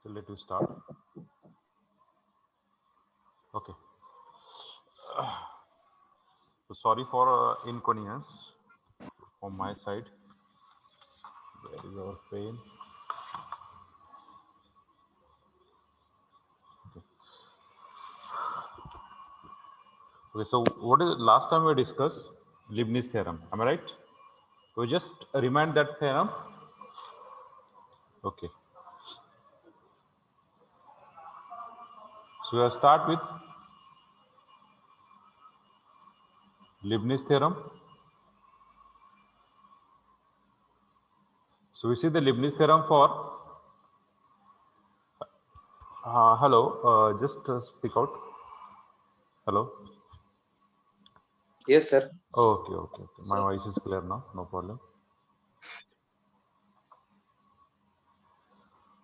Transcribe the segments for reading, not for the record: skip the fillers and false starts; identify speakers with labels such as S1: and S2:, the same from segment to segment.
S1: So let us start. Okay. So sorry for inconvenience from my side. Where is our frame? Okay. So what is last time we discussed Leibniz theorem? Am I right? We just remind that theorem. Okay. So we'll start with Leibniz theorem. So we see the Leibniz theorem for hello. Just speak out. Hello.
S2: Yes, sir.
S1: Okay. My voice is clear now. No problem.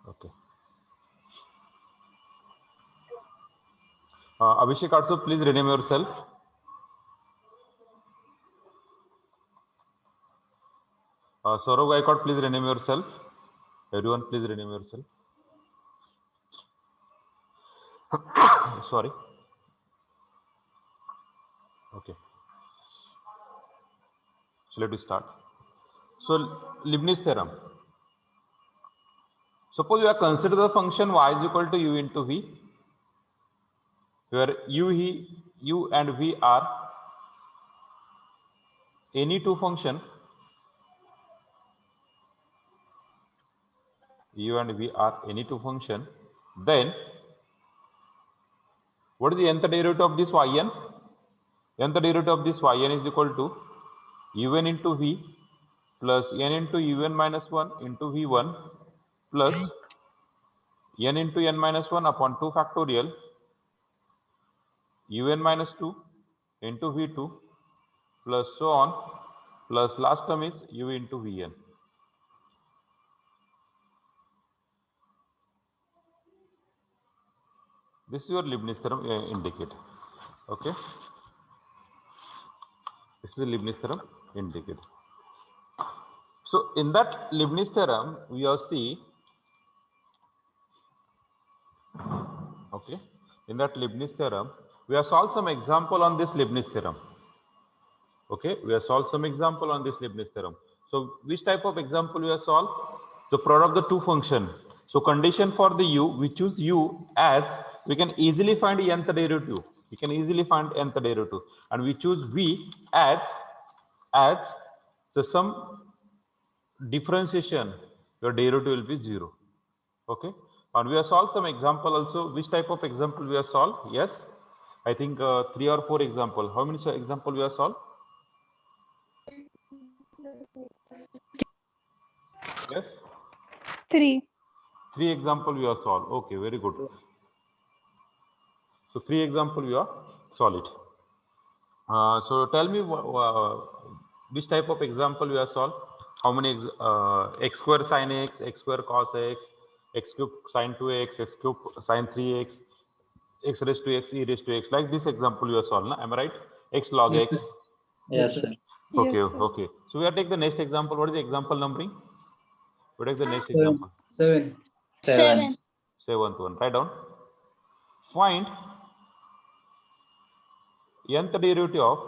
S1: Okay. Abhishek, also please rename yourself. Saurav Gaikwad, please rename yourself. Everyone, please rename yourself. Sorry. Okay. So let us start. So Leibniz theorem. Suppose you are consider the function y is equal to u into v, where u and v are any two function. U and v are any two function. Then what is the nth derivative of this yn? Nth derivative of this yn is equal to un into v plus n into un minus 1 into v1 plus n into n minus 1 upon 2 factorial un minus 2 into v2 plus so on, plus last term is u into vn. This is your Leibniz theorem indicate. Okay. This is the Leibniz theorem indicate. So in that Leibniz theorem, we have see, okay, in that Leibniz theorem, we have solved some example on this Leibniz theorem. Okay, we have solved some example on this Leibniz theorem. So which type of example we have solved? The product of the two function. So condition for the u, we choose u as we can easily find the nth derivative. We can easily find nth derivative, and we choose v as so some differentiation, your derivative will be 0. Okay, and we have solved some example also. Which type of example we have solved? Yes, I think 3 or 4 example. How many example we have solved? Yes,
S3: 3.
S1: 3 example we have solved. Okay, very good. So 3 example we have solved it. So tell me which type of example we have solved. How many x square sin x, x square cos x cube sin 2x, x cube sin 3x, x raised to x, e raised to x. Like this example you have solved. Na? Am I right? X log
S4: Yes,
S1: x.
S4: sir. Yes, sir.
S1: Okay,
S3: Yes, sir.
S1: okay. So we are take the next example. What is the example numbering? We take the next example.
S4: 7.
S3: 7.
S1: 7th one. Write down. Find nth derivative of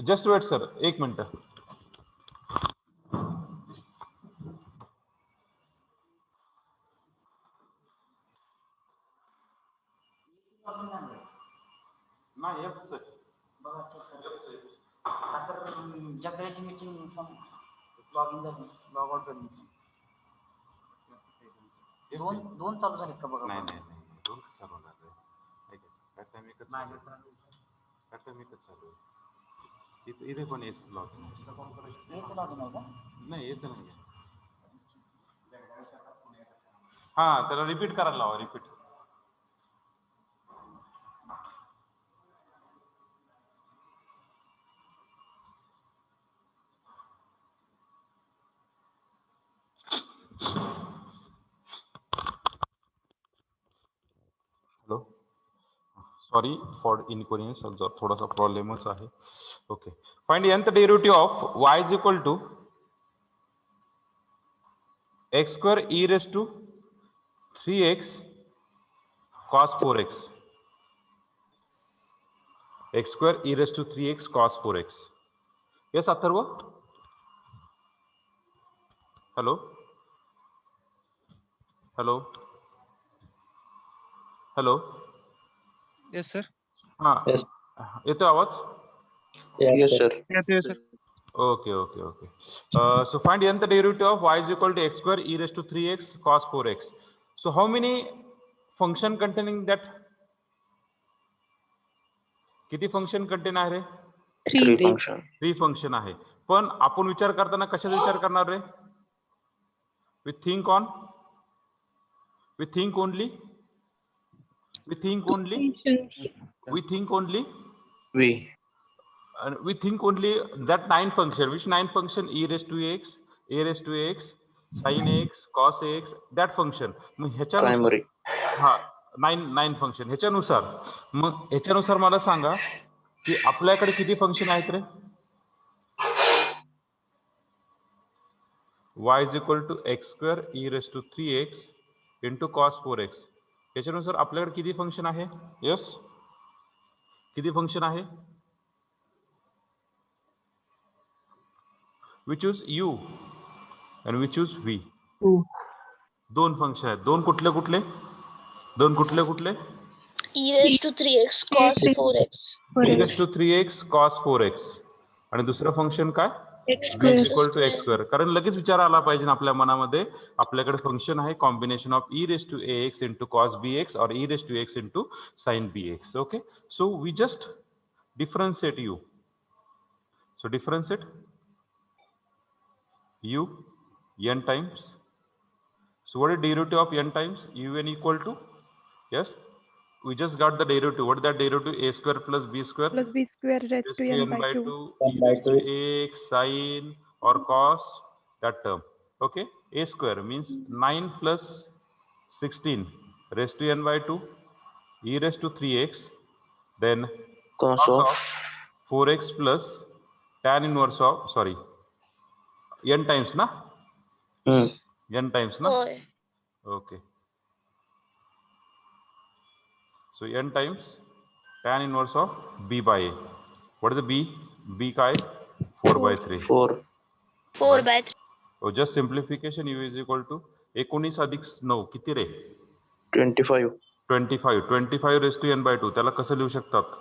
S1: just wait sir, 1 minute. ना F च
S5: जगदाची meeting log in झाली log out झाली दोन चालू झालीत का बघा
S1: नाही दोन चालू होणार आहे टाइम एकच चालू आहे इथे पण एच लॉग इन
S5: हेच लॉग इन आहे का
S1: नाही एच नाही हा त्याला रिपीट करायला लावा repeat hello sorry for inconvenience, थोडासा प्रॉब्लेमच आहे. Okay, find nth derivative of y is equal to x square e raise to 3x cos 4x. x square e raise to 3x cos 4x. Yes Atharva? Hello hello hello.
S2: Yes, sir.
S1: हा,
S4: Yes.
S1: येतो आवाज?
S4: Yes, sir.
S2: Yes, sir.
S1: Okay, okay, okay. So find nth derivative of y is equal to x square e raised to 3x cos 4x. So how many function containing that? किती function contain आहे रे?
S4: 3 function.
S1: 3 function आहे. पण आपण विचार करताना कशाचा विचार करणार रे? We think on? We think only? We think only? We think only?
S4: We.
S1: And we think only that 9 function. Which 9 function? E raised to x, a raised to x, sin x, cos x, that function. Mug ह्याच्यानुसार
S4: Primary.
S1: हा 9 function. ह्याच्यानुसार मग ह्याच्यानुसार मला सांगा की आपल्याकडे किती function आहेत रे? y is equal to x square e raised to 3x into cos 4x. ह्याच्यानुसार आपल्याकडे किती function आहे? यस, किती फंक्शन आहे? We choose u and we choose v. दोन फंक्शन आहेत. दोन कुठले कुठले? दोन कुठले कुठले?
S6: e raised to 3x cos 4x.
S1: e raised to 3x cos 4x. आणि दुसरं फंक्शन काय?
S3: X
S1: v is
S3: square.
S1: equal to x square. कारण लगेच विचार आला पाहिजे ना आपल्या मनामध्ये, आपल्याकडे फंक्शन आहे combination of e raised to ax into cos bx or e raised to x into sin bx. Okay, so we just differentiate u. So differentiate u n times. So what is derivative of n times? Un equal to, yes, we just got the derivative. What is that derivative? A square plus b square
S3: Plus b square raised to n by 2.
S1: e raised to ax sin or cos, that term. Okay, a square means 9 plus 16 raised to n by 2, e raised to 3x, then
S4: Cos
S1: cos
S4: of
S1: of 4x plus tan inverse of, sorry, n times na? N times na?
S6: होय.
S1: Okay. So n times tan inverse of b by a. What is the b? B काय? 4 by 3.
S4: 4.
S6: 4 by 3.
S1: So just simplification, u is equal to 19 अधिक 9 किती रे?
S4: 25.
S1: 25. 25 raised to n by 2. त्याला कसं लिहू शकतात?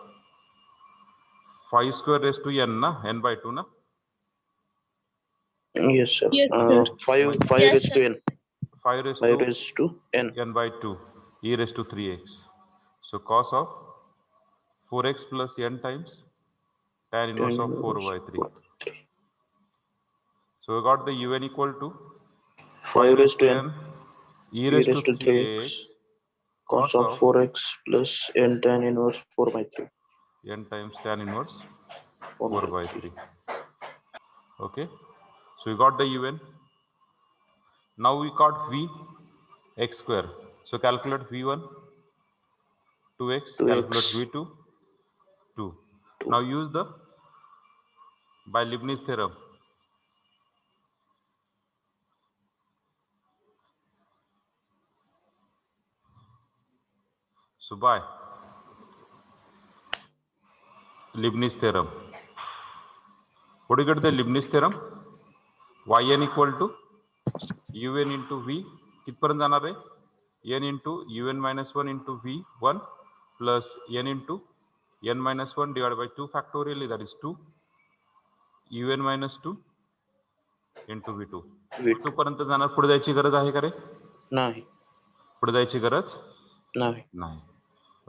S1: 5 square raised to n ना? n by 2 ना?
S4: Yes, sir.
S3: Yes, sir.
S4: 5
S6: Yes,
S4: raised
S6: sir.
S4: to n.
S1: 5 raised
S4: 5
S1: to
S4: raised to n.
S1: n by 2. E raised to 3x. So cos of 4x plus n times tan inverse of 4 by 3. So we got the un equal to
S4: 5 raised to n.
S1: e raised to 3x
S4: Cos of 4x plus n tan inverse 4 by 3.
S1: n times tan inverse 4 by 3. Okay, so we got the un. Now we got v x square. So calculate v1, 2x,
S4: 2x.
S1: calculate v2, 2. Now use the by Leibniz theorem. So by Leibniz theorem, what do you get the Leibniz theorem? yn equal to un into v कितपर्यंत जाणार आहे? n into un minus 1 into v1 plus n into n minus 1 divided by 2 factorially, that is 2 un minus 2 into v2. v2 पर्यंत जाणार. पुढे जायची गरज आहे का रे?
S4: नाही.
S1: पुढे जायची गरज
S4: नाही.
S1: नाही.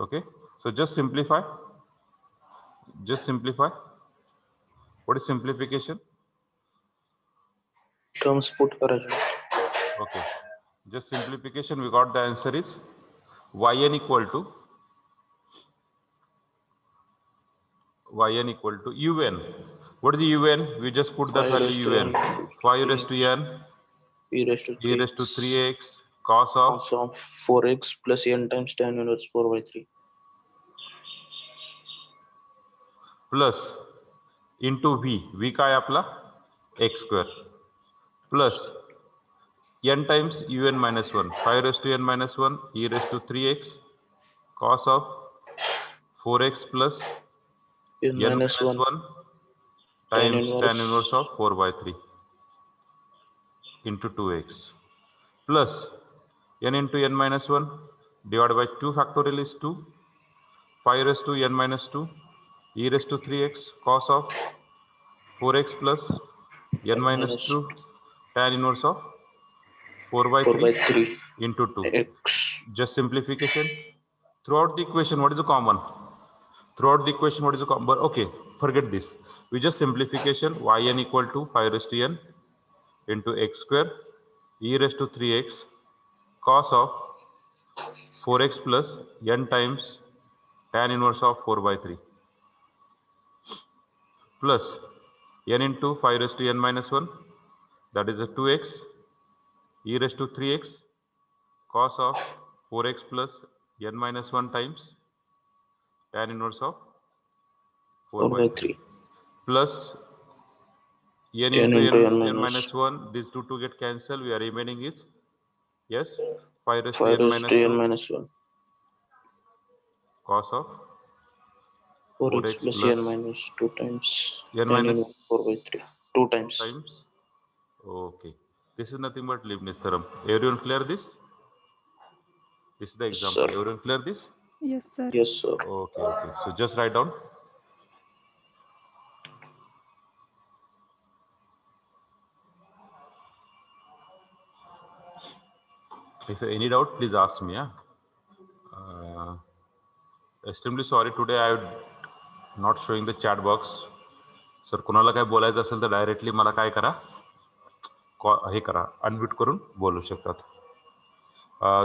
S1: Okay, so just simplify. What is simplification?
S4: Terms put करायचे.
S1: Okay, just simplification, we got the answer is yn equal to un. What is the un? We just put that
S4: 5
S1: value
S4: raised to
S1: un.
S4: n.
S1: 5 raised to n
S4: e raised to
S1: e
S4: 3.
S1: raised to 3x cos of
S4: Cos of 4x plus n times tan inverse 4 by 3.
S1: Plus into V काय आपला x square plus n times un minus 1 5 raised to n minus 1 e raised to 3x cos of 4x plus
S4: n
S1: n
S4: minus
S1: minus
S4: 1
S1: 1
S4: tan
S1: times tan
S4: inverse
S1: inverse of 4 by 3 into 2x plus n into n minus 1 divided by 2 factorial is 2 5 raised to n minus 2 e raised to 3x cos of 4x plus n minus
S4: minus
S1: 2 tan inverse of 4 by
S4: 4
S1: 3
S4: by 3
S1: into 2.
S4: x
S1: Just simplification. Throughout the equation, what is the common? Throughout the equation, what is the common? Okay, forget this. We just simplification yn equal to 5 raised to n into x square e raised to 3x cos of 4x plus n times tan inverse of 4 by 3 plus n into 5 raised to n minus 1, that is a 2x e raised to 3x cos of 4x plus n minus 1 times tan inverse of 4
S4: 4
S1: by
S4: by
S1: 3
S4: 3
S1: plus n
S4: n
S1: into
S4: into n
S1: n
S4: minus
S1: minus 1, these two get cancelled, we are remaining is yes 5 raised to
S4: 5
S1: n
S4: raised
S1: minus
S4: to
S1: 2
S4: n minus 1
S1: cos of
S4: 4x
S1: 4x
S4: plus
S1: plus
S4: n minus 2 times
S1: n
S4: tan
S1: minus
S4: inverse 4 by 3 2 times
S1: times. Okay, this is nothing but Leibniz theorem. Everyone clear this? This is the example.
S4: sir.
S1: Everyone clear this?
S3: Yes, sir.
S4: Yes sir.
S1: Okay, so just write down. If any doubt, please ask me. Yeah? Extremely sorry today I am not showing the chat box. Sir कोणाला काय बोलायचं असेल तर directly मला काय करा हे करा unmute करून बोलू शकतात.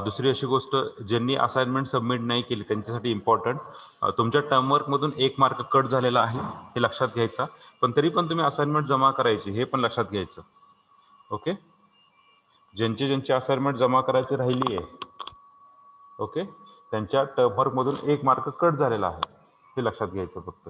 S1: दुसरी अशी गोष्ट ज्यांनी असाइनमेंट सबमिट नाही केली त्यांच्यासाठी इम्पॉर्टंट तुमच्या टर्मवर्कमधून 1 मार्क कट झालेला आहे हे लक्षात घ्यायचा पण तरी पण तुम्ही असाइनमेंट जमा करायची हे पण लक्षात घ्यायचं. ओके ज्यांची असाइनमेंट जमा करायची राहिली आहे ओके त्यांच्या टर्मवर्कमधून 1 मार्क कट झालेला आहे हे लक्षात घ्यायचं फक्त.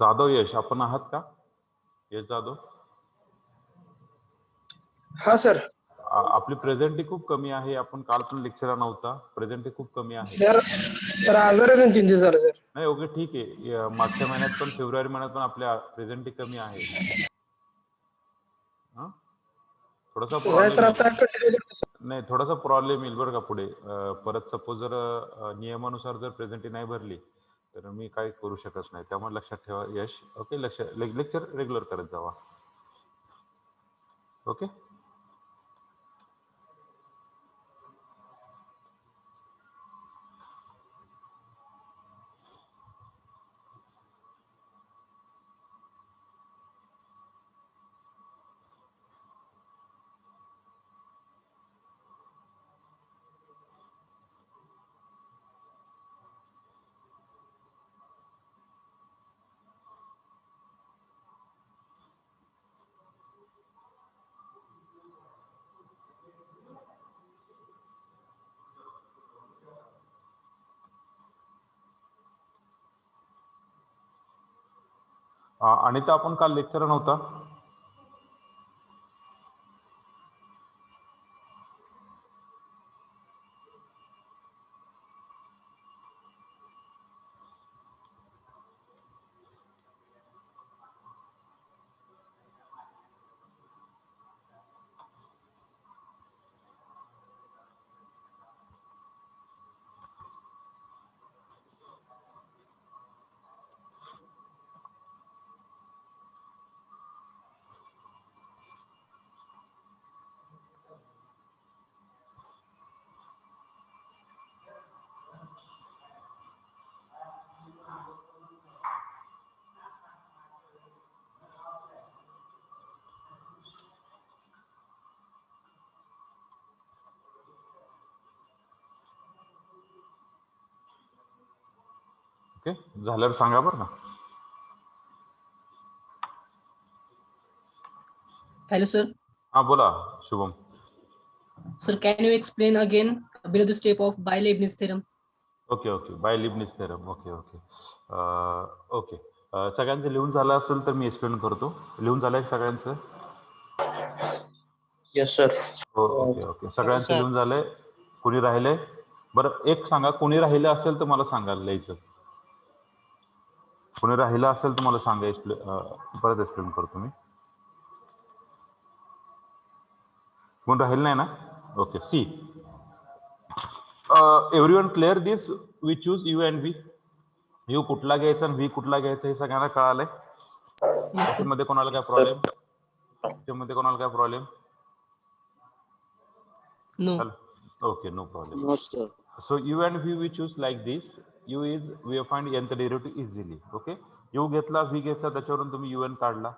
S1: जाधव यश आपण आहात का? यश जाधव
S7: हा सर.
S1: आपली प्रेझेंटी खूप कमी आहे. आपण काल पण लेक्चरला नव्हता. प्रेझेंटी खूप कमी आहे.
S7: सर आजार आहे 3 दिवस झाले सर.
S1: नाही ओके ठीक आहे. मागच्या महिन्यात पण फेब्रुवारी महिन्यात पण आपल्या प्रेझेंटी कमी आहे. थोडासा प्रॉब्लेम नाही थोडासा प्रॉब्लेम येईल बरं का पुढे. परत सपोज जर नियमानुसार जर प्रेझेंटी नाही भरली तर मी काही करू शकत नाही. त्यामुळे लक्षात ठेवा यश. ओके लेक्चर रेग्युलर करत जावा. ओके अनिता आपण काल लेक्चर नव्हता. ओके, झाल्यावर सांगा बरं ना.
S8: Hello, sir.
S1: हा बोला Shubham.
S8: Sir, can you explain again below the step of by Leibniz theorem?
S1: Okay okay, by Leibniz theorem. Okay okay okay. सगळ्यांचं लिहून झालं असेल तर मी एक्सप्लेन करतो. लिहून झालंय सगळ्यांचं?
S4: Yes, sir.
S1: हो, ओके ओके, सगळ्यांचं
S2: sir.
S1: लिहून झालंय. कुणी राहिलंय? बरं एक सांगा, कोणी राहिलं असेल तर मला सांगायला लिहायचं. कोणी राहिलं असेल तर मला सांगा, परत एक्सप्लेन करतो मी. कोण राहिलं नाही ना? Okay, see everyone clear this. We choose u and v. U कुठला घ्यायचा आणि व्ही कुठला घ्यायचा हे सगळ्यांना कळालंय?
S8: Yes, sir.
S1: त्याच्यामध्ये कोणाला काय प्रॉब्लेम? त्याच्यामध्ये कोणाला काय problem?
S8: No.
S1: Okay, no problem. No, sir. So u and v we choose like this. U is we find nth derivative easily. Okay. u घेतला, v घेतला, त्याच्यावरून तुम्ही un काढला.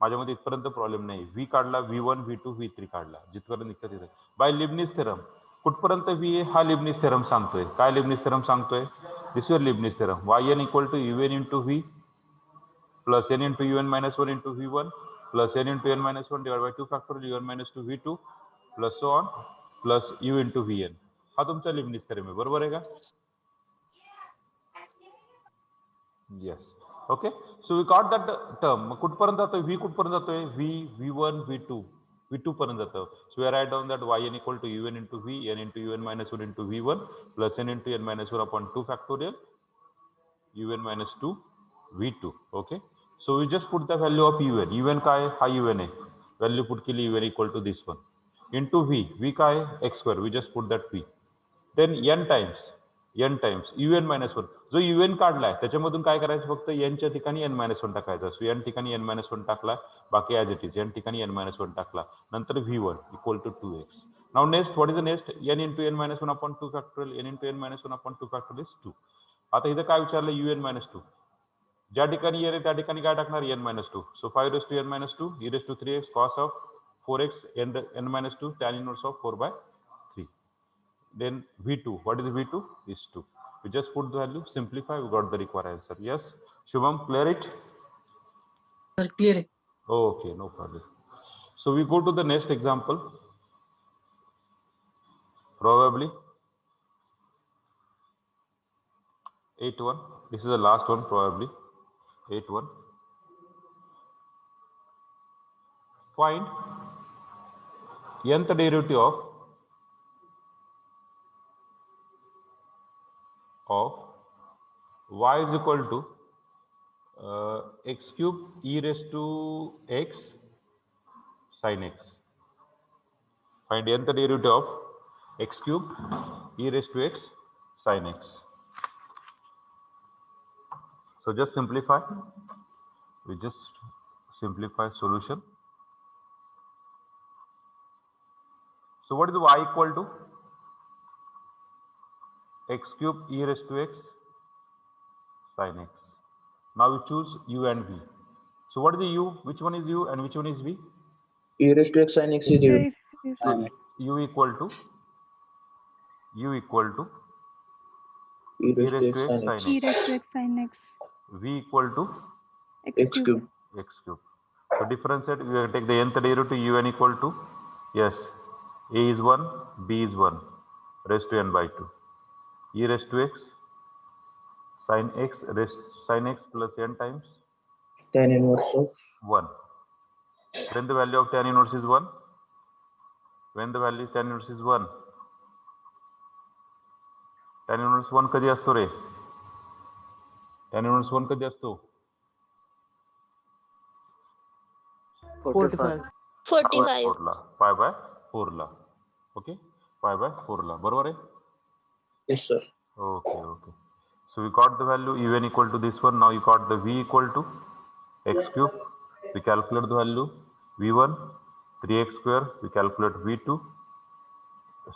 S1: माझ्यामध्ये इथपर्यंत प्रॉब्लेम नाही. v काढला, v1, v2, v3 काढला. जिथपर्यंत निघतं तिथे. बाय लिबनिझ थेरम कुठपर्यंत v हा लिबनिझ थेरम सांगतोय. काय लिबनिझ थेरम सांगतोय? This is Leibniz theorem. yn equal to un into v plus n into un minus 1 into v1 plus n into n minus 1 divided by 2 factorial un minus 2 v2 plus so on plus u into vn. हा तुमचा Leibniz theorem आहे. बरोबर आहे का? Yes. Okay, so we got that term. कुठपर्यंत जातोय? V कुठपर्यंत जातोय? व्ही, v1, v2, v2 पर्यंत जातं. So we write down that yn equal to un into v, n into un minus 1 into v1 plus n into n minus 1 upon 2 factorial un minus 2 v2. Okay, so we just put the value of un. un काय? हा un आहे. Value put केली un equal to this one into v. v काय? x square. We just put that v. Then n times un minus 1. जो un काढलाय त्याच्यामधून काय करायचं? फक्त n च्या ठिकाणी n minus 1 टाकायचं. सो n ठिकाणी n minus 1 टाकला, बाकी ॲज इट इज. n ठिकाणी n minus 1 टाकला, नंतर v1 equal to 2x. Now next, what is the next? n into n minus 1 upon 2 factorial. n into n minus 1 upon 2 factorial is 2. आता इथं काय विचारलं? un minus 2. ज्या ठिकाणी n आहे त्या ठिकाणी काय टाकणार? n minus 2. So 5 raised to n minus 2 e raised to 3x cos of 4x n minus 2 tan inverse of 4 by 3. Then v2, what is v2? Is 2. We just put the value, simplify, we got the required answer. Yes, Shubham, clear it?
S8: Sir, clear.
S1: Okay, no problem. So we go to the next example. Probably 8-1. This is the last one, probably 8-1. Find nth derivative of y is equal to x cube e raised to x sin x. Find nth derivative of x cube e raised to x sin x. So just simplify. We just simplify solution. So what is y equal to? X cube e raised to x sin x. Now we choose u and v. So what is the u? Which one is u and which one is v?
S4: E raised to x sin x is
S3: Here is
S1: So u equal to
S4: e
S1: e
S4: raised
S1: raised
S4: to
S1: to
S4: x
S1: x
S4: sin x.
S1: sin
S3: e
S1: x.
S3: raised to x sin x
S1: V equal to
S3: x
S4: X
S3: cube.
S4: cube.
S1: x cube. So differentiate, we will take the nth derivative un equal to, yes, a is 1, b is 1 raised to n by 2. E raised to x sin x raised sin x plus n times
S4: Tan inverse of
S1: 1. When the value of tan inverse is 1, when the value of tan inverse is 1, tan inverse 1 कधी असतो रे? tan inverse 1 कधी असतो?
S8: 45.
S6: 45.
S1: 4 ला, pi by 4 ला. Okay, pi by 4 ला. बरोबर आहे?
S4: yes sir.
S1: Okay, okay. So we got the value un equal to this one. Now you got the v equal to x cube. We calculate the value v1 3x square. We calculate v2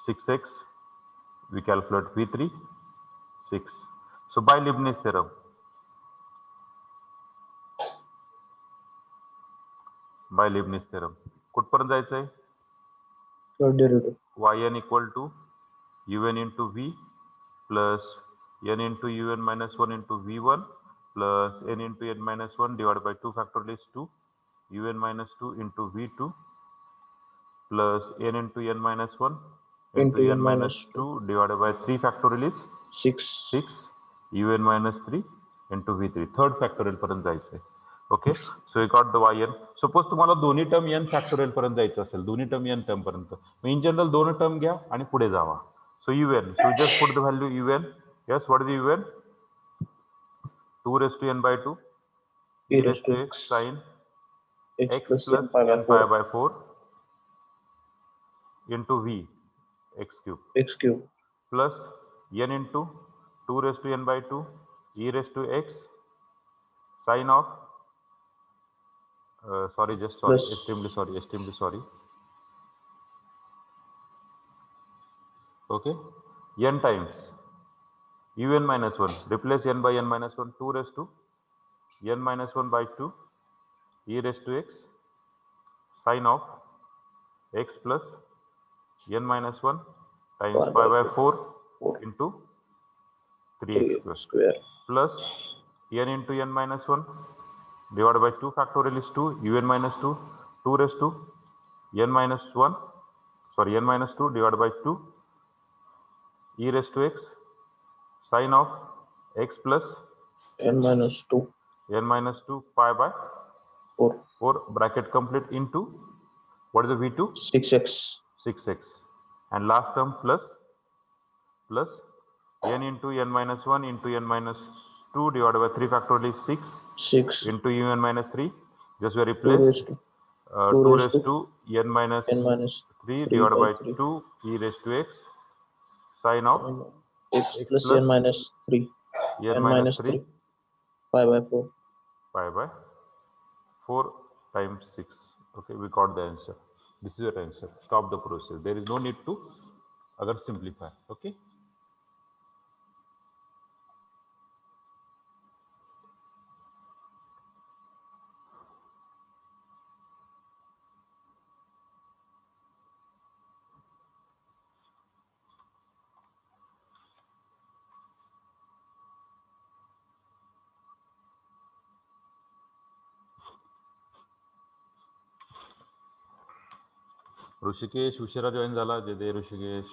S1: 6x. We calculate v3 6. So by Leibniz theorem, by Leibniz theorem, कुठपर्यंत जायचं आहे?
S4: Third derivative.
S1: yn equal to un into v plus n into un minus 1 into v1 plus n into n minus 1 divided by 2 factorial is 2 un minus 2 into v2 plus n into n minus 1 into n minus 2 divided by 3 factorial is 6 un minus 3 into v3 third factorial पर्यंत जायचंय. Okay, so we got the yn. Suppose तुम्हाला दोन्ही term n factorial पर्यंत जायचं असेल, दोन्ही term n term पर्यंत, मग in general दोन टर्म घ्या आणि पुढे जावा. सो un, so just put the value un. Yes, what is un? 2 raised to n by 2 e raised to x sin x plus n pi by 4 into v x cube plus n into 2 raised to n by 2 e raised to x sin of extremely sorry. Okay, n times un minus 1, replace n by n minus 1, 2 raised to n minus 1 by 2 e raised to x sin of x plus n minus 1 times pi by 4 into 3x square plus n into n minus 1 divided by 2 factorial is 2 un minus 2 2 raised to n minus 2 divided by 2 e raised to x sin of x plus
S4: n minus 2
S1: pi by
S4: 4
S1: bracket complete into what is the v2 6x and last term plus n into n minus 1 into n minus 2 divided by 3 factorial is 6 into un minus 3, just we replace 2 raised to n minus 3 divided by 2 e raised to x sin of
S4: x plus n minus 3 pi by
S1: 4 times 6. Okay, we got the answer. This is your answer. Stop the process. There is no need to agar simplify. Okay. Rishikesh उशिरा join झाला. जय Rishikesh.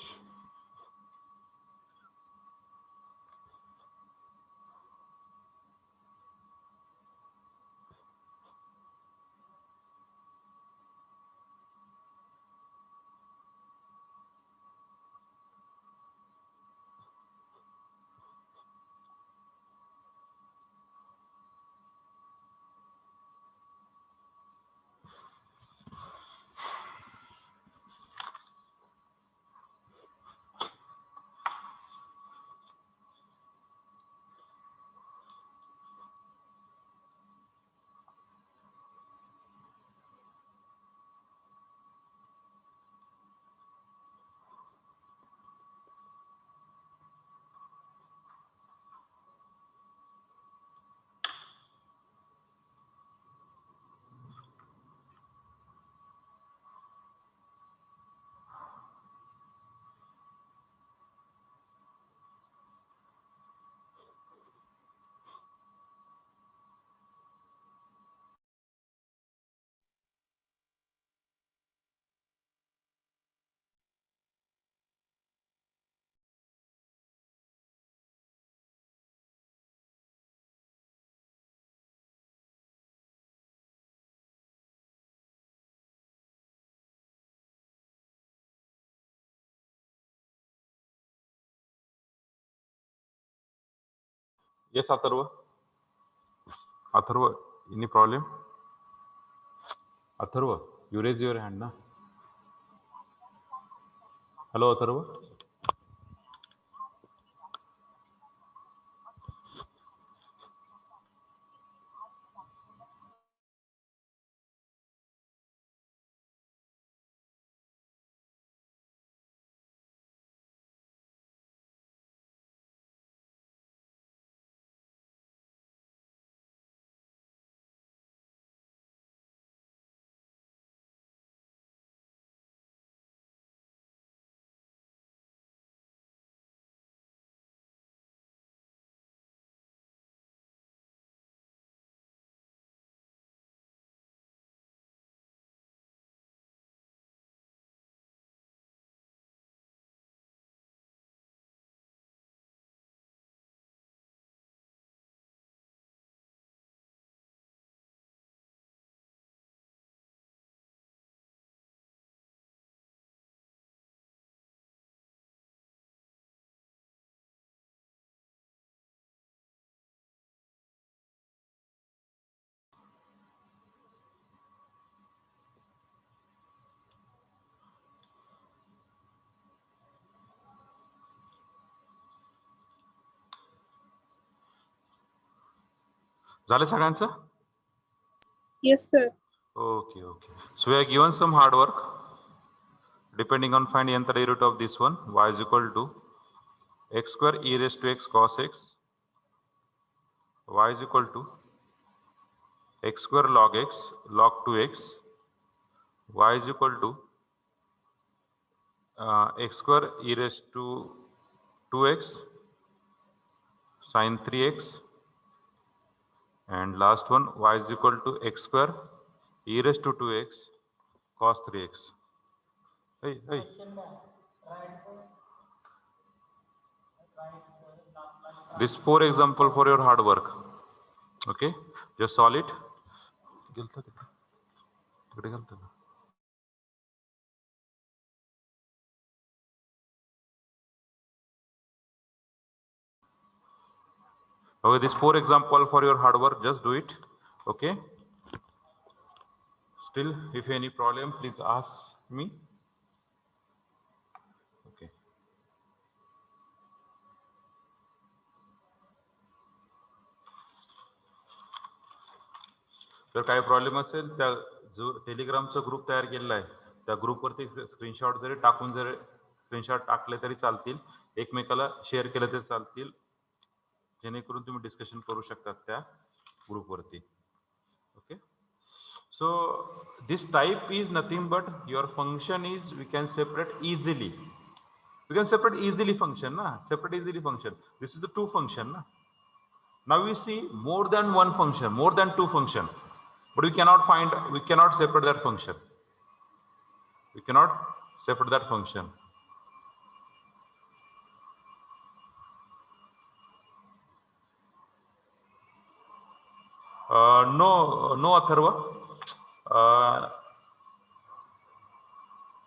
S1: Yes, Atharva. Any problem? Atharva, you raise your hand, na? Hello, Atharva. झालं सगळ्यांचं?
S3: Yes, sir.
S1: Okay, okay. So we are given some hard work. Depending on find nth derivative of this one, y is equal to x square e raised to x cos x, y is equal to x square log 2x, y is equal to x square e raised to 2x sin 3x, and last one y is equal to x square e raised to 2x cos 3x. Hey, hey. This 4 example for your hard work. Okay, just solve it. Okay, this 4 example for your hard work, just do it. Okay. Still, if any problem, please ask me. Okay. जर काही problem असेल त्या जो टेलिग्रामचा group तयार केलेला आहे त्या ग्रुपवरती screenshot जरी टाकून जरी स्क्रीनशॉट टाकले तरी चालतील, एकमेकाला शेअर केलं तरी चालतील, जेणेकरून तुम्ही डिस्कशन करू शकता त्या ग्रुपवरती. Okay. So this type is nothing but your function is we can separate easily. We can separate easily function, na? Separate easily function. This is the two function, na? Now we see more than one function, more than two function, but we cannot separate that function. We cannot separate that function. No, Atharva.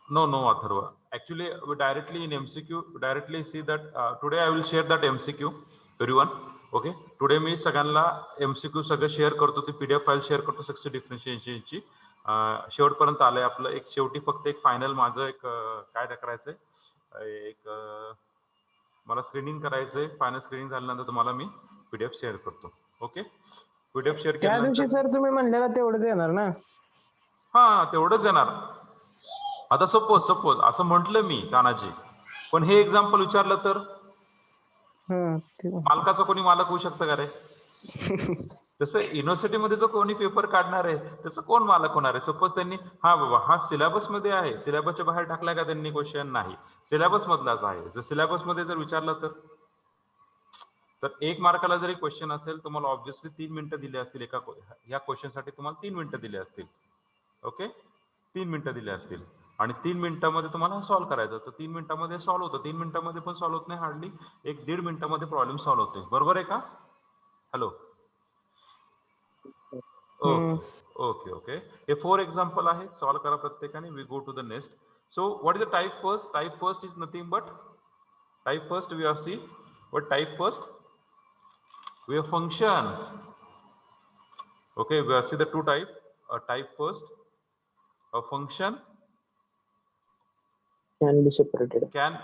S1: No, Atharva. Actually, we directly in MCQ, directly see that today I will share that MCQ, everyone. Okay. Today मी सगळ्यांना MCQ सगळं share करतो, ती PDF file share करतो success डिफरन्शिएशनची. शेवटपर्यंत आलंय आपलं. एक शेवटी फक्त एक फायनल माझं एक काय करायचंय, एक मला स्क्रीनिंग करायचंय. फायनल स्क्रीनिंग झाल्यानंतर तुम्हाला मी PDF शेअर करतो. ओके. PDF शेअर
S7: त्या दिवशी
S1: केल्यानंतर
S7: सर तुम्ही म्हणलेला तेवढंच येणार ना?
S1: हा, तेवढंच येणार. आता सपोज असं म्हटलं मी तानाजी, पण हे एक्झाम्पल विचारलं तर मालकाचा कोणी मालक होऊ शकतं का रे? तसं युनिव्हर्सिटीमध्ये जो कोणी पेपर काढणार आहे तसं कोण मालक होणार आहे? सपोज त्यांनी हा बाबा हा सिलेबस मध्ये आहे, सिलेबसच्या बाहेर टाकलाय का त्यांनी क्वेश्चन? नाही, सिलेबस मधलाच आहे. जर सिलेबस मध्ये जर विचारलं तर 1 मार्काला जरी क्वेश्चन असेल तुम्हाला ऑब्व्हियसली 3 मिनिटं दिली असतील. या क्वेश्चन साठी तुम्हाला 3 मिनिटं दिली असतील. ओके, 3 मिनिटं दिली असतील आणि 3 मिनिटांमध्ये तुम्हाला सॉल्व्ह करायचं. तर 3 मिनिटांमध्ये सॉल्व्ह होतं, 3 मिनिटांमध्ये पण सॉल्व्ह होत नाही, हार्डली 1-1.5 मिनिटांमध्ये प्रॉब्लेम सॉल्व्ह होते. बरोबर आहे का? हॅलो. ओके. हे 4 एक्झाम्पल आहे, सॉल्व्ह करा प्रत्येकाने. We go to the next. So what is the type first? Type first is nothing but type first we are see what type first? We have function. Okay, we are see the two type. A type first, a function
S4: Can be separated.
S1: can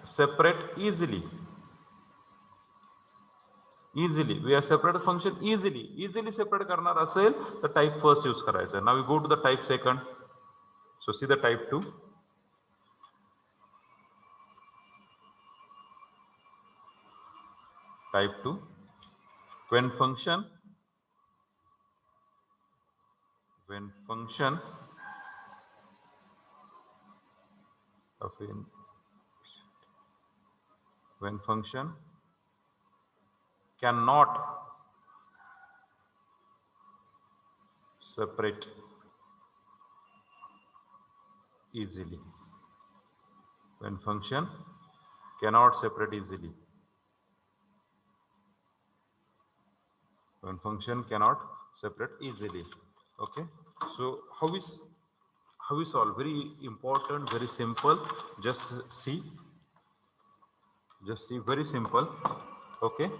S1: separate easily. We are separate function easily separate करणार असेल तर type first use करायचं. Now we go to the type second. So see the type 2. Type 2, when function cannot separate easily. When function cannot separate easily. When function cannot separate easily. Okay, so how we solve? Very important, very simple. Just see, very simple. Okay,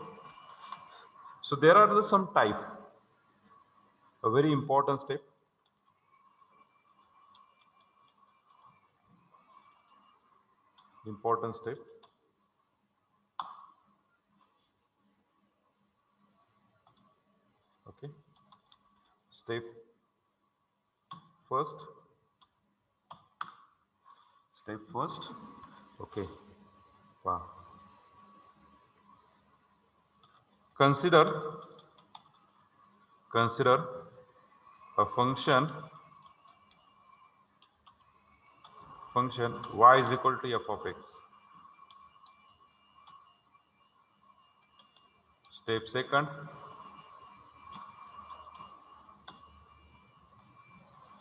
S1: so there are some type, a very important step. Okay, Step first. Step first. Okay. Wow. Consider a function y is equal to f of x. Step second,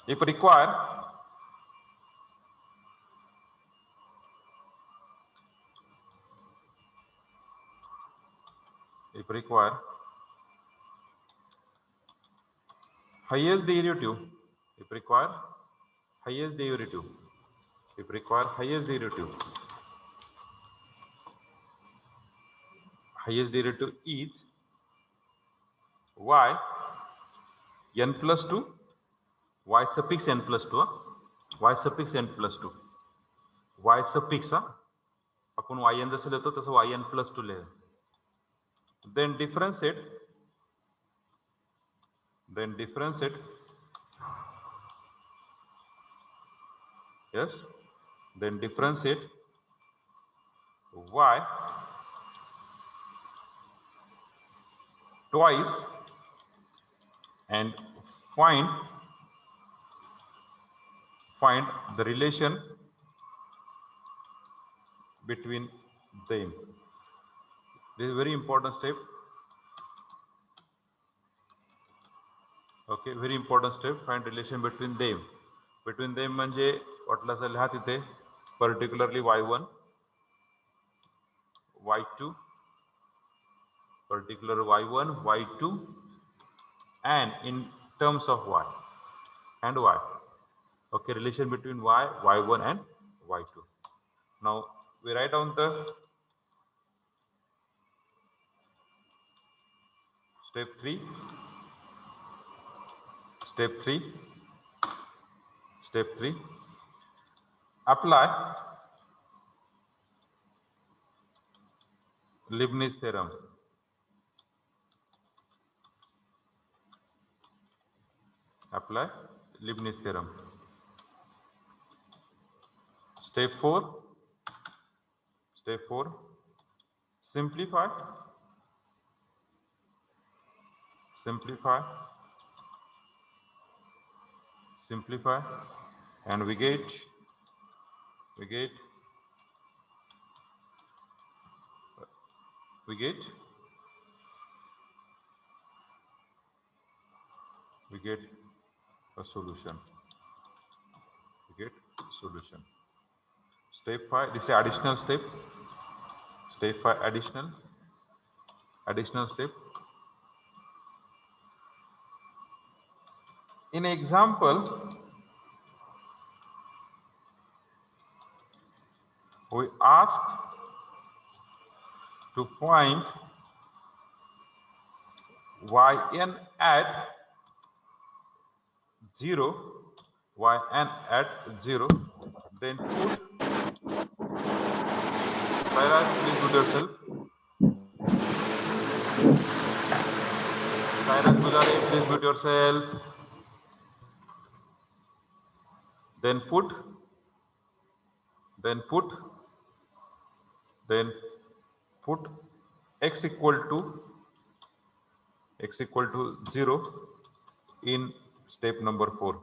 S1: if required, highest derivative, if required highest derivative is y n plus 2 y suffix n plus 2 y suffix n plus 2 y suffix आपण yn जसं लिहितो तसं yn plus 2 लिहा. Then differentiate yes, then differentiate y twice and find the relation between them. This is very important step. Okay, very important step. Find relation between them. Between them म्हणजे वाटलं असं लिहा तिथे particularly y1, y2, particular y1, y2, and in terms of y and y. Okay, relation between y, y1 and y2. Now we write down the step 3. Apply Leibniz theorem. Step 4. Simplify and we get a solution. Step 5, this is additional step. Step 5, additional step. In example, we ask to find yn at 0, then put Sairaj, please mute yourself. Sairaj Gujare, please mute yourself. Then put x equal to 0 in step number 4.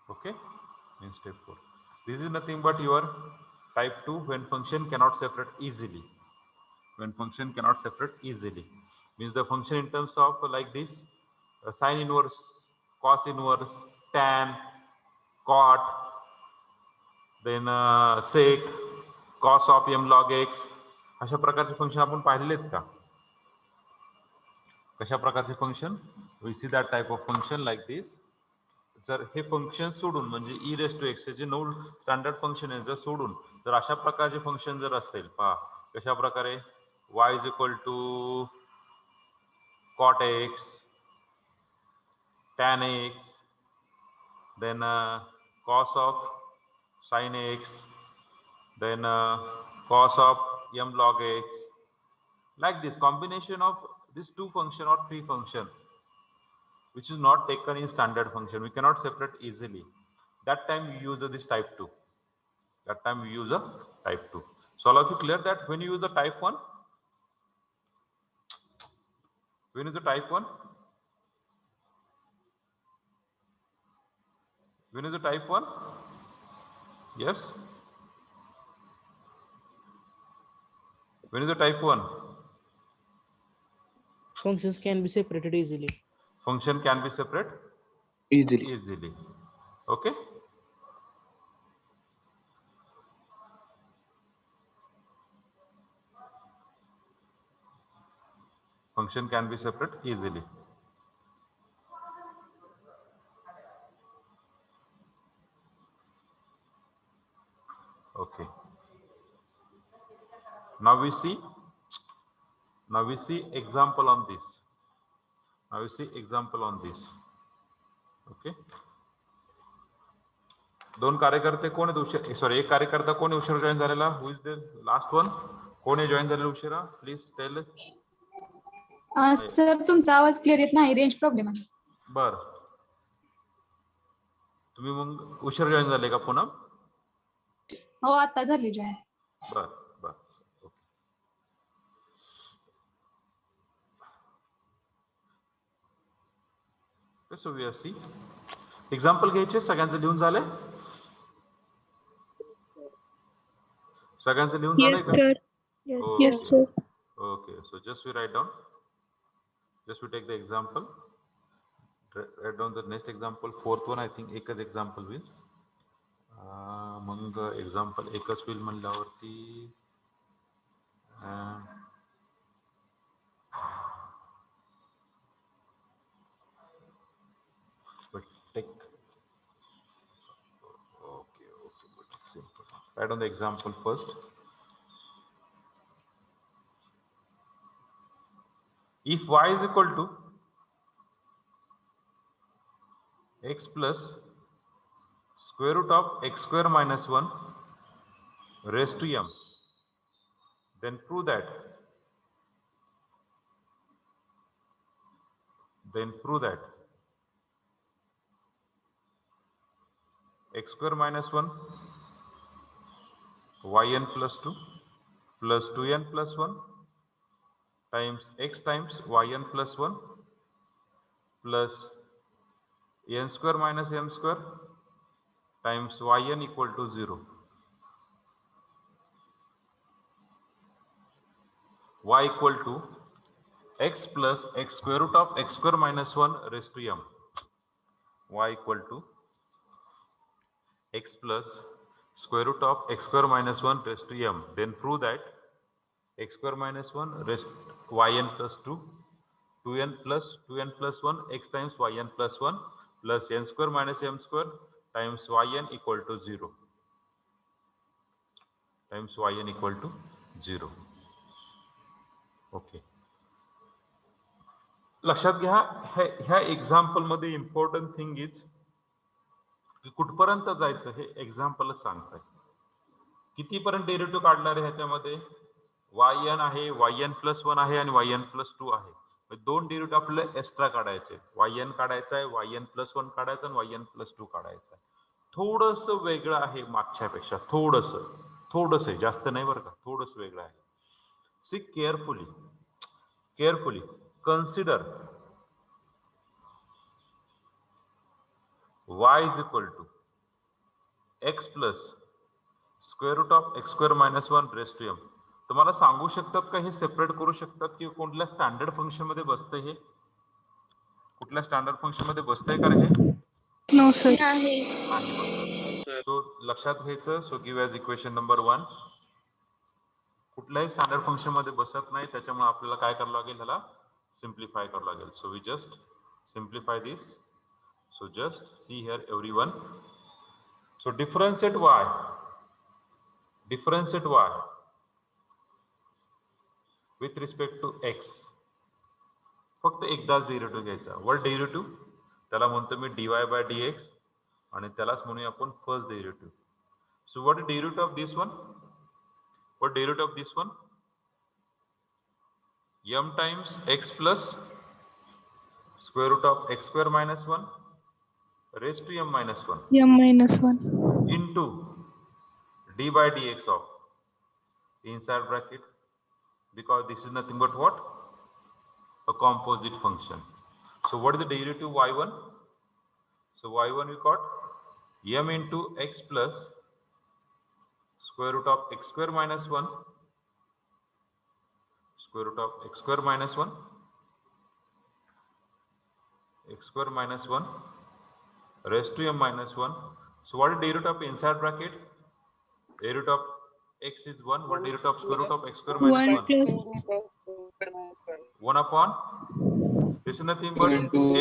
S1: Okay, in step 4. This is nothing but your type 2 when function cannot separate easily. Means the function in terms of like this, sine inverse, cos inverse, tan, cot, then sec, cos of m log x. अशा प्रकारचे function आपण पाहिलेले आहेत का? कशा प्रकारचे function? We see that type of function like this. जर हे function सोडून म्हणजे e raised to x J 9 standard function आहे जर सोडून जर अशा प्रकारचे फंक्शन जर असतील पहा कशा प्रकारे y is equal to cot x, tan x, then cos of sin x, then cos of m log x, like this combination of these two function or three function which is not taken in standard function, we cannot separate easily. That time we use this type 2. That time we use a type 2. So all of you clear that when you use the type 1? When is the type 1? When is the type 1? Yes? When is the type 1?
S9: Functions can be separated easily.
S1: Function can be separate
S4: Easily.
S1: easily. Okay? Function can be separate easily. Okay. Now we see example on this. Now we see example on this. Okay. दोन कार्यकर्ते कोण आहेत उशीर, sorry एक कार्यकर्ता कोण उशीर join झालेला? Who is the last one? कोण आहे जॉईन झालेला उशिरा? Please tell.
S3: सर तुमचा आवाज क्लिअर येत नाही, रेंज प्रॉब्लेम आहे.
S1: बर, तुम्ही मग उशीर जॉईन झाले का पुन्हा?
S3: हो आता झाली जॉईन.
S1: बर बर. Okay. So we are see example घ्यायचे. सगळ्यांचं लिहून झाले? सगळ्यांचं लिहून झालंय का?
S3: Yes sir.
S1: Okay, so just we write down. Just we take the example. Write down the next example. Fourth one, I think एकच example will. मग example एकच will म्हणल्यावरती but take. Okay, but simple. Write down the example first. If y is equal to x plus square root of x square minus 1 raised to m, then prove that x square minus 1 yn plus 2 plus 2n plus 1 times x times yn plus 1 plus n square minus m square times yn equal to 0. Y equal to x plus x square root of x square minus 1 raised to m. Y equal to x plus square root of x square minus 1 raised to m. Then prove that x square minus 1 raised yn plus 2, 2n plus 1 x times yn plus 1 plus n square minus m square times yn equal to 0. Times yn equal to 0. Okay. लक्षात घ्या ह्या example मध्ये important thing is की कुठपर्यंत जायचं हे एक्झाम्पलच सांगताय. कितीपर्यंत derivative काढणार आहे ह्याच्यामध्ये? yn आहे, yn प्लस 1 आहे आणि yn प्लस 2 आहे. दोन डेरिव्हेटिव्ह आपल्याला एक्स्ट्रा काढायचे. yn काढायचा आहे, yn प्लस 1 काढायचा आणि yn प्लस 2 काढायचा आहे. थोडस वेगळं आहे मागच्यापेक्षा, थोडस जास्त नाही बरं का, थोडस वेगळं आहे. सी carefully consider y is equal to x plus square root of x square minus 1 raised to m. तुम्हाला सांगू शकतात का हे सेपरेट करू शकतात की कोणत्या स्टँडर्ड फंक्शन मध्ये बसतंय? हे कुठल्या स्टँडर्ड फंक्शन मध्ये बसतंय का हे?
S3: No sir.
S6: नाही.
S1: सो लक्षात घ्यायचं. सो गिव्ह ॲज इक्वेशन नंबर 1. कुठल्याही स्टँडर्ड फंक्शन मध्ये बसत नाही, त्याच्यामुळे आपल्याला काय करावं लागेल? ह्याला सिम्प्लिफाय करावं लागेल. So we just simplify this. So just see here everyone. So differentiate y with respect to x. फक्त एकदाच डेरिव्हेटिव्ह घ्यायचा. वर डेरिव्हेटिव्ह त्याला म्हणतो मी dy बाय dx आणि त्यालाच म्हणूया आपण first derivative. So what is derivative of this one? What derivative of this one? m times x plus square root of x square minus 1 raised to m minus 1
S3: M-1.
S1: into d by dx of inside bracket, because this is nothing but what? A composite function. So what is the derivative y1? So y1 we got m into x plus square root of x square minus 1 square root of x square minus 1 x square minus 1 raised to m minus 1. So what is derivative of inside bracket? Derivative of x is 1. What derivative of square root of x square minus
S3: 1
S1: 1?
S3: plus
S1: 1 upon, this is nothing but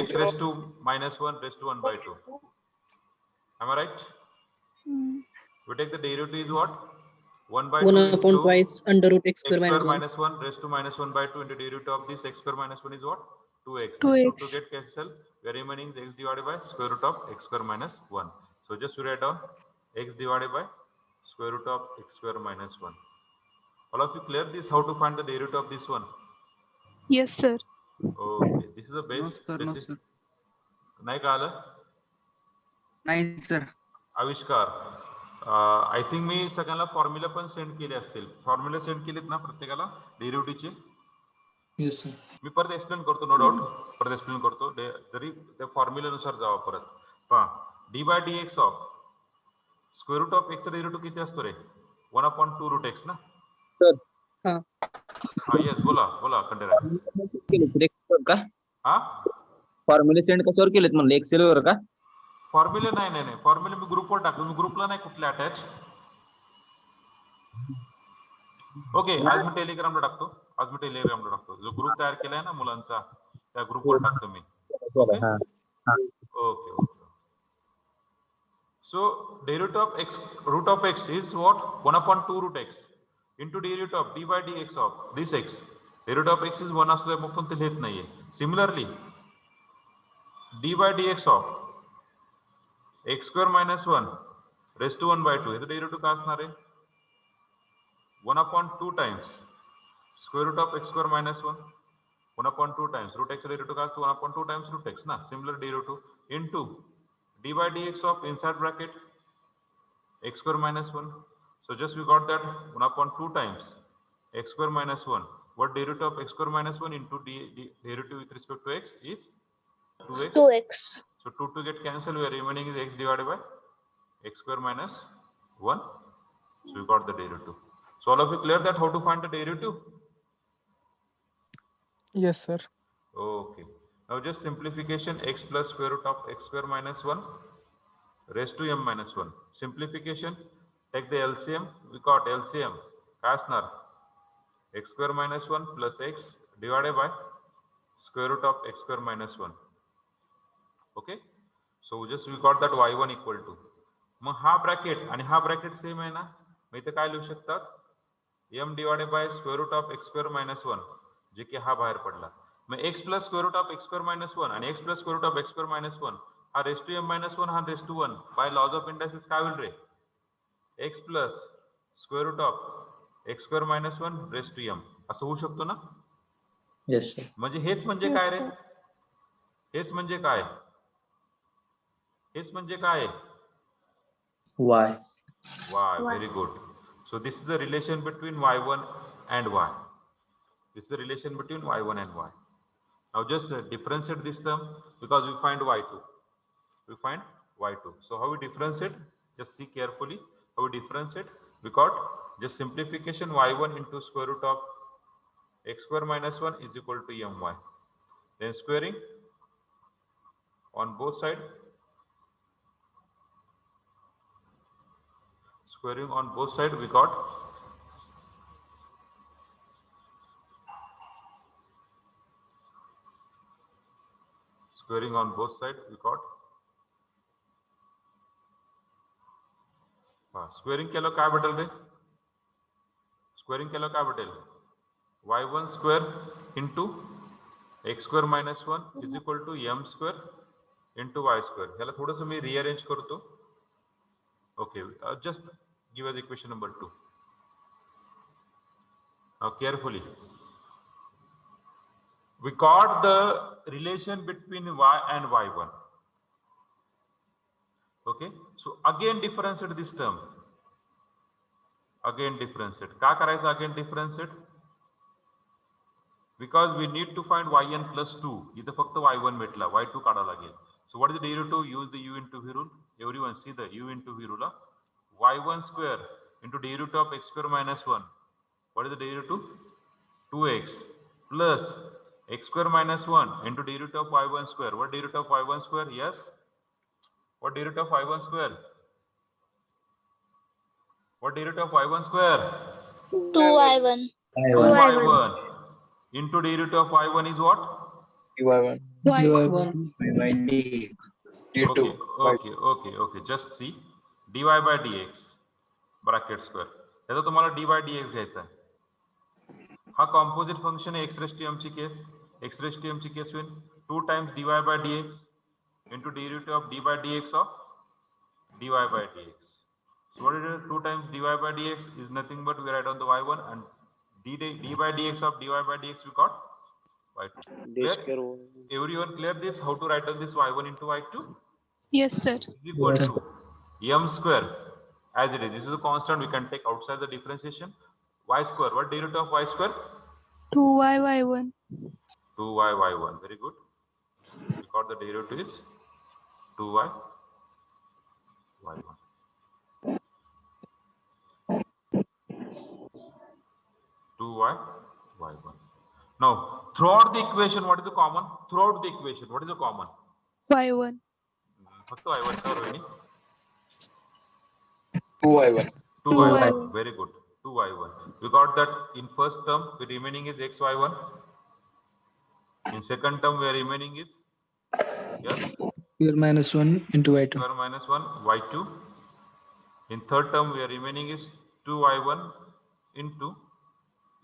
S1: x raised to minus 1 raised to 1 by 2. Am I right? We take the derivative is what? 1 by
S8: 1
S1: 2
S8: upon
S1: into
S8: twice under root x
S1: x
S8: square
S1: square
S8: minus 1.
S1: minus 1 raised to minus 1 by 2 into derivative of this x square minus 1 is what? 2x.
S3: 2x.
S1: This 2 get cancelled. We are remaining x divided by square root of x square minus 1. So just write down x divided by square root of x square minus 1. All of you clear this? How to find the derivative of this one?
S3: Yes, sir.
S1: Okay, this is the
S2: No,
S1: best.
S2: sir. No, sir.
S1: नाही कळालं?
S2: नाही sir.
S1: आविष्कार, I think मी सगळ्यांना formula पण send केले असतील. Formula send केलेत ना प्रत्येकाला डेरिव्हेटिव्हचे?
S10: Yes sir.
S1: मी परत एक्सप्लेन करतो, नो डाऊट परत एक्सप्लेन करतो. जरी त्या फॉर्म्युल्यानुसार जावा परत. पहा, d by d x of square root of एक्सचा डेरिव्हेटिव्ह किती असतो रे? 1/2 रूट एक्स ना?
S8: हा.
S1: हा येस, बोला बोला कंटिन्यू. हा
S10: फॉर्म्युले सेंड कशावर केलेत म्हणलं, एक्सेल वर का?
S1: फॉर्म्युले नाही फॉर्म्युले मी ग्रुपवर टाकतो. मी ग्रुपला नाही कुठले अटॅच. ओके, आज मी टेलिग्रामला टाकतो. जो ग्रुप तयार केलाय ना मुलांचा, त्या ग्रुपवर टाकतो मी. Okay. So derivative of x root of x is what? 1/2 root x into derivative of d by dx of this x. Derivative of x is 1 असतो, मग पण ते लिहित नाहीये. Similarly d by dx of x square minus 1 raised to 1 by 2 याचं derivative काय असणार आहे? 1/2 times square root of x square minus 1 1/2 times root x derivative काय असतो? 1/2 times root x ना. Similar derivative into d by dx of inside bracket x square minus 1. So just we got that 1/2 times x square minus 1. What derivative of x square minus 1 into derivative with respect to x is 2x.
S3: 2x.
S1: So 2 get cancelled. We are remaining is x divided by x square minus 1. So we got the derivative. So all of you clear that how to find the derivative?
S2: Yes, sir.
S1: Okay. Now just simplification, x plus square root of x square minus 1 raised to m minus 1. Simplification, take the LCM. We got LCM. काय असणार? x square minus 1 plus x divided by square root of x square minus 1. Okay. So just we got that y1 equal to. मग हा bracket आणि हा bracket same आहे ना? मग इथे काय लिहू शकतात? m divided by square root of x square minus 1, जे की हा बाहेर पडला. मग x plus square root of x square minus 1 आणि x plus square root of x square minus 1 हा raised to m minus 1 हा raised to 1 by laws of indices काय होईल रे? x plus square root of x square minus 1 raised to m असं होऊ शकतो ना?
S4: Yes, sir.
S1: म्हणजे हेच म्हणजे काय रे? हेच म्हणजे काय? हेच म्हणजे काय?
S4: Y.
S1: Very good. So this is the relation between y1 and y. This is the relation between y1 and y. Now just differentiate this term because we find y2. We find y2. So how we differentiate? Just see carefully how we differentiate. We got just simplification y1 into square root of x square minus 1 is equal to my. Then squaring on both sides. Squaring on both sides we got squaring on both sides we got squaring केलं काय भेटेल रे? Squaring केलं काय भेटेल? y1 square into x square minus 1 is equal to m square into y square. ह्याला थोडंसं मी rearrange करतो. Okay, just give us equation number 2. Now carefully. We got the relation between y and y1. Okay, so again differentiate this term. Again differentiate. का करायचं again differentiate? Because we need to find yn plus 2. इथे फक्त y1 भेटला, y2 काढा लागेल. So what is the derivative? Use the u into v rule. Everyone see the u into v rule. Y1 square into derivative of x square minus 1. What is the derivative? 2x plus x square minus 1 into derivative of y1 square. What derivative of y1 square? Yes. What derivative of y1 square? What derivative of y1 square?
S3: 2y1.
S1: 2y1 into derivative of y1 is what?
S3: Y1.
S1: Okay. Just see dy by dx bracket square. याचा तुम्हाला dy dx घ्यायचा आहे. हा composite function आहे x raised to m ची case. x raised to m ची case होईल 2 times dy by dx into derivative of d by dx of dy by dx. So what is it? 2 times dy by dx is nothing but we write on the y1 and d by dx of dy by dx we got y2. Clear? Everyone clear this? How to write on this y1 into y2?
S3: Yes, sir.
S1: Is equal to m square as it is. This is a constant we can take outside the differentiation. Y square. What derivative of y square?
S3: 2y1.
S1: 2y1. Very good. We got the derivative is 2y1. 2y1. Now, throughout the equation, what is the common? Throughout the equation, what is the common?
S3: Y1.
S1: फक्त y1 का Rohini?
S2: 2y1.
S1: 2y1. Very good. 2y1. We got that in first term, the remaining is xy1. In second term, we are remaining is yes.
S10: Square minus 1 into y2.
S1: Square minus 1 y2. In third term, we are remaining is 2y1 into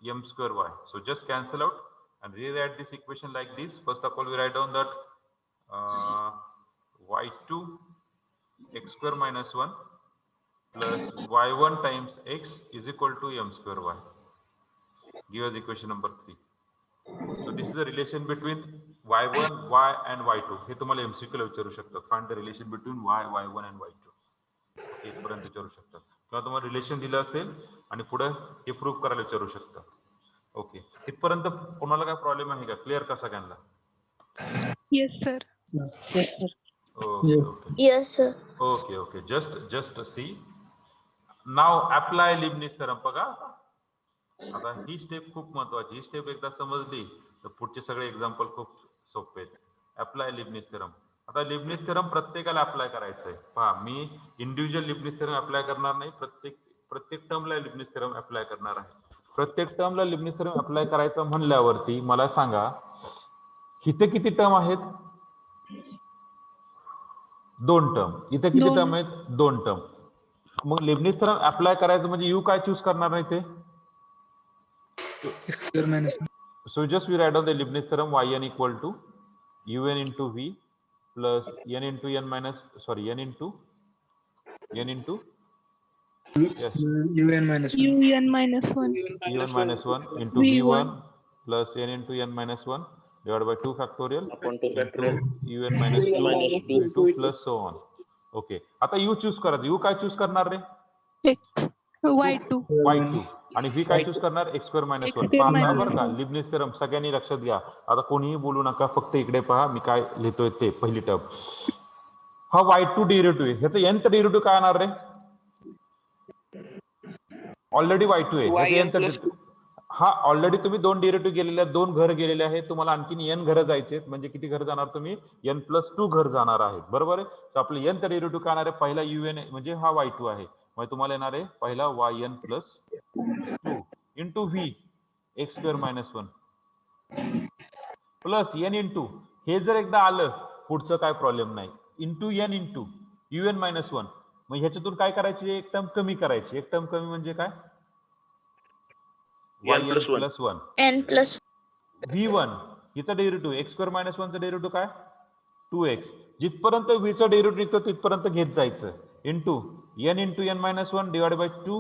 S1: m square y. So just cancel out and rewrite this equation like this. First of all, we write down that y2 x square minus 1 plus y1 times x is equal to m square y. Give us equation number 3. So this is the relation between y1, y and y2. हे तुम्हाला MCQ ला विचारू शकतात. Find the relation between y, y1 and y2. इथपर्यंत विचारू शकतात. किंवा तुम्हाला relation दिलं असेल आणि पुढे हे प्रूव्ह करायला विचारू शकतात. ओके. इथपर्यंत कोणाला काय प्रॉब्लेम आहे का? क्लिअर का सगळ्यांना?
S3: Yes, sir.
S8: Yes, sir.
S3: Yes, sir.
S1: Okay. Just see. Now apply Leibniz theorem. बघा. आता ही स्टेप खूप महत्वाची. ही स्टेप एकदा समजली तर पुढचे सगळे एक्झाम्पल खूप सोपे आहेत. Apply Leibniz theorem. आता लिबनिझ थेरम प्रत्येकाला अप्लाय करायचं आहे. पहा, मी इंडिव्हिज्युअल लिबनिझ थेरम अप्लाय करणार नाही. प्रत्येक टर्मला लिबनिझ थेरम अप्लाय करणार आहे. प्रत्येक टर्मला लिबनिझ थेरम अप्लाय करायचं म्हणल्यावरती मला सांगा इथे किती टर्म आहेत? 2 टर्म. इथे किती टर्म आहेत? 2 टर्म. मग लिबनिझ थेरम अप्लाय करायचं म्हणजे यू काय चूज करणार नाही ते?
S10: X square minus 1.
S1: So just we write down the Leibniz theorem yn equal to un into v plus n into n minus n into yes
S10: un minus 1.
S3: Un minus 1.
S1: un minus 1 into v1 plus n into n minus 1 divided by 2 factorial into un minus 2 plus so on. Okay. आता u choose करायचं. u काय choose करणार रे?
S3: y2.
S1: y2 आणि v काय choose करणार? x square minus 1. पहा बरं का, लिबनिझ थेरम सगळ्यांनी लक्षात घ्या. आता कोणीही बोलू नका, फक्त इकडे पहा मी काय लिहितोय ते. पहिली टर्म हा y2 डेरिव्हेटिव्ह आहे. ह्याचं nth डेरिव्हेटिव्ह काय येणार रे? ऑलरेडी y2 आहे. ह्याचं nth हा ऑलरेडी तुम्ही 2 डेरिव्हेटिव्ह गेलेले आहेत, 2 घर गेलेले आहेत. तुम्हाला आणखीन n घर जायचे आहेत. म्हणजे किती घर जाणार तुम्ही? n+2 घर जाणार आहेत. बरोबर आहे. तर आपलं nth डेरिव्हेटिव्ह काय येणार आहे? पहिला un म्हणजे हा y2 आहे. म्हणजे तुम्हाला येणार आहे पहिला yn plus 2 into v x square minus 1 plus n into हे जर एकदा आलं पुढचं काय प्रॉब्लेम नाही. Into n into un minus 1. मग ह्याच्यातून काय करायची? एक टर्म कमी करायची. एक टर्म कमी म्हणजे काय? yn plus 1
S3: n plus
S1: v1 हिचा डेरिव्हेटिव्ह x square minus 1 चा डेरिव्हेटिव्ह काय? 2x. जिथपर्यंत v चा डेरिव्हेटिव्ह येतो तिथपर्यंत घेत जायचं. Into n into n minus 1 divided by 2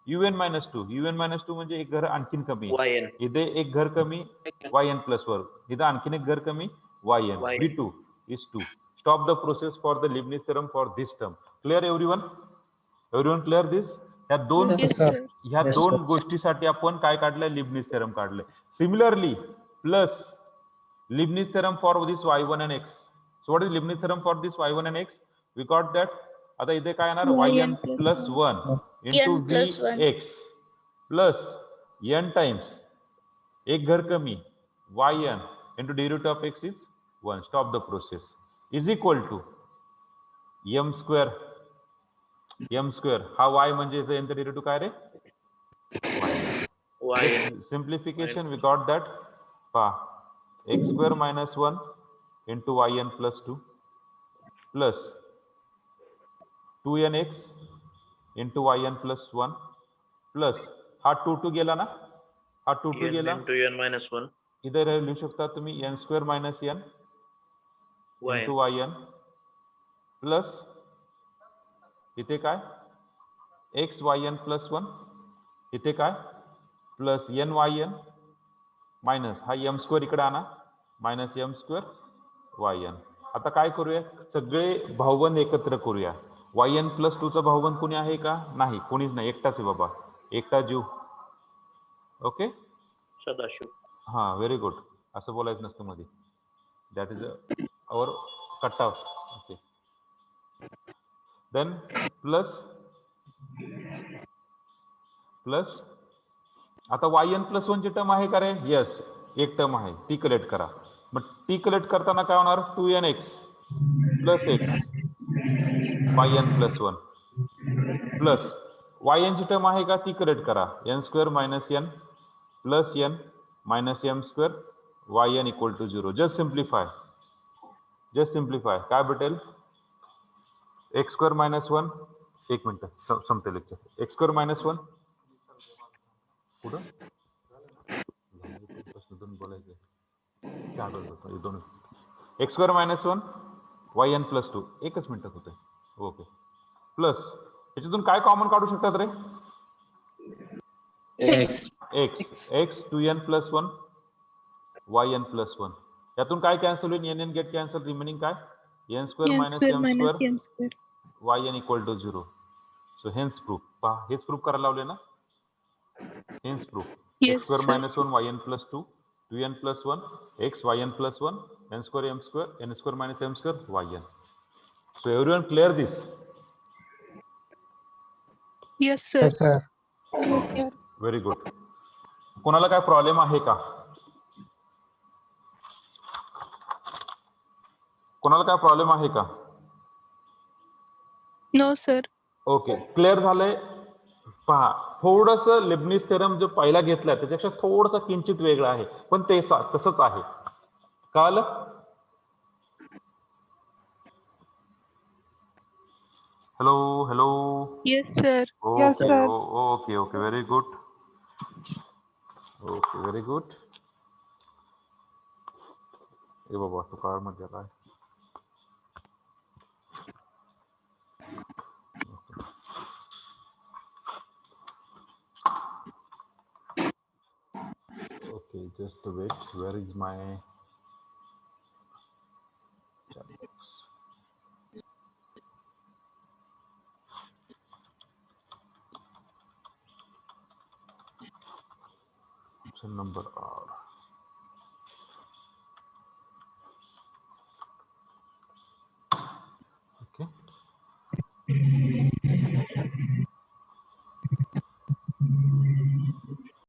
S1: un minus 2. un minus 2 म्हणजे एक घर आणखीन कमी.
S4: yn
S1: इथे एक घर कमी yn plus 1. इथे आणखीन एक घर कमी yn. b2 is 2. Stop the process for the Leibniz theorem for this term. Clear everyone? Everyone clear this? ह्या दोन
S3: Yes, sir.
S1: ह्या दोन गोष्टीसाठी आपण काय काढलंय लिबनिझ थेरम काढलंय. Similarly plus Leibniz theorem for this y1 and x. So what is Leibniz theorem for this y1 and x? We got that. आता इथे काय येणार yn plus 1 into
S3: n plus 1.
S1: vx plus n times एक घर कमी yn into derivative of x is 1. Stop the process is equal to m square. m square हा y म्हणजे यांचं डेरिव्हेटिव्ह काय रे
S4: yn
S1: simplification we got that x square minus 1 into yn plus 2 plus 2nx into yn plus 1 plus हा 2 गेला ना हा 2 गेला
S4: into n minus 1
S1: इधर लिहू शकता तुम्ही n square minus n into yn plus इथे काय x yn plus 1 इथे काय प्लस n yn मायनस हा m स्क्वेअर इकडे आणा मायनस m स्क्वेअर yn. आता काय करूया सगळे भाऊबंद एकत्र करूया. yn प्लस 2 चा भाऊबंद कोणी आहे का नाही कोणीच नाही एकटाच आहे बाबा एकटा जीव. ओके
S4: सदाशिव
S1: हा व्हेरी गुड असं बोलायचं नसतं मध्ये that is our cut off. Okay then plus plus आता yn प्लस 1 ची टर्म आहे का रे यस एक टर्म आहे ती कलेक्ट करा. मग टी कलेक्ट करताना काय होणार 2nx plus x yn plus 1 plus yn ची टर्म आहे का ती कलेक्ट करा n square minus n plus n minus m square yn equal to 0. Just simplify काय भेटेल x स्क्वेअर मायनस 1 एक मिनिट संपते लेक्चर x स्क्वेअर मायनस 1 कुठं बोलायचं दोन x square minus 1 yn plus 2 एकच मिनिटात होते. ओके प्लस याच्यातून काय कॉमन काढू शकतात रे x 2n plus 1 yn plus 1 यातून काय कॅन्सल होईल n गेट कॅन्सल रिमेनिंग काय n square minus m square yn equal to 0. So hence proof पहा हेच प्रूफ करायला लावले ना hence proof x square minus 1 yn plus 2 2n plus 1 x yn plus 1 n square m square n square minus m square yn. So everyone clear this?
S3: Yes, sir.
S10: Yes, sir.
S3: Yes, sir.
S1: Very good. कोणाला काय problem आहे का कोणाला काय problem आहे का
S3: No, sir.
S1: Okay clear झालंय. पहा थोडस लिबनिझ थेरम जो पहिला घेतलाय त्याच्यापेक्षा थोडसा किंचित वेगळा आहे पण ते तसंच आहे. कळलं? Hello hello
S3: Yes, sir.
S1: Okay okay okay very good okay very good. ए बाबा तू कार मध्ये गेलाय. Okay, just wait. Where is my chat box? Option number R. Okay.